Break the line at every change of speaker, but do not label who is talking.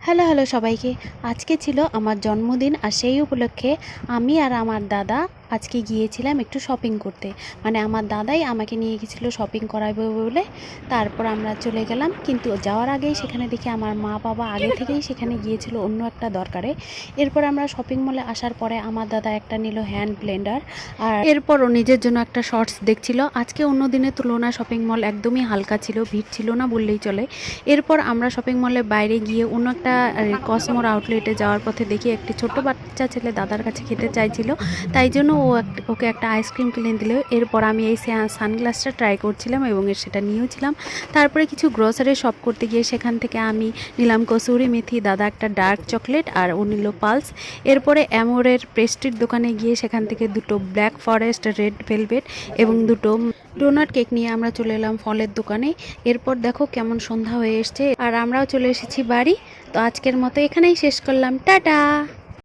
Hello hello সবাইকে। আজকে ছিল আমার জন্মদিন, আর সেই উপলক্ষে আমি আর আমার দাদা আজকে গিয়েছিলাম একটু শপিং করতে। মানে আমার দাদাই আমাকে নিয়ে গেছিলো শপিং করাবে বলে। তারপর আমরা চলে গেলাম, কিন্তু যাওয়ার আগেই সেখানে দেখি আমার মা বাবা আগে থেকেই সেখানে গিয়েছিল অন্য একটা দরকারে। এরপর আমরা শপিং মলে আসার পরে আমার দাদা একটা নিল হ্যান্ড ব্লেন্ডার, আর এরপর ও নিজের জন্য একটা শর্টস দেখছিল। আজকে অন্য দিনের তুলনায় শপিং মল একদমই হালকা ছিল, ভিড় ছিল না বললেই চলে। এরপর আমরা শপিং মলের বাইরে গিয়ে অন্য একটা কসমোর আউটলেটে যাওয়ার পথে দেখি একটি ছোট্ট বাচ্চা ছেলে দাদার কাছে খেতে চাইছিল, তাই জন্য ওকে একটা আইসক্রিম কিনে দিল। এরপর আমি এই সানগ্লাসটা ট্রাই করছিলাম এবং সেটা নিয়েওছিলাম। তারপরে কিছু গ্রসারি শপ করতে গিয়ে সেখান থেকে আমি নিলাম কসুরি মেথি, দাদা একটা ডার্ক চকলেট, আর ও নিল পালস। এরপরে অ্যামোরের পেস্ট্রির দোকানে গিয়ে সেখান থেকে দুটো ব্ল্যাক ফরেস্ট, রেড ভেলভেট এবং দুটো ডোনাট কেক নিয়ে আমরা চলে এলাম ফলের দোকানে। এরপর দেখো কেমন সন্ধ্যা হয়ে এসছে, আর আমরাও চলে এসেছি বাড়ি। তো আজকের মতো এখানেই শেষ করলাম, টাটা।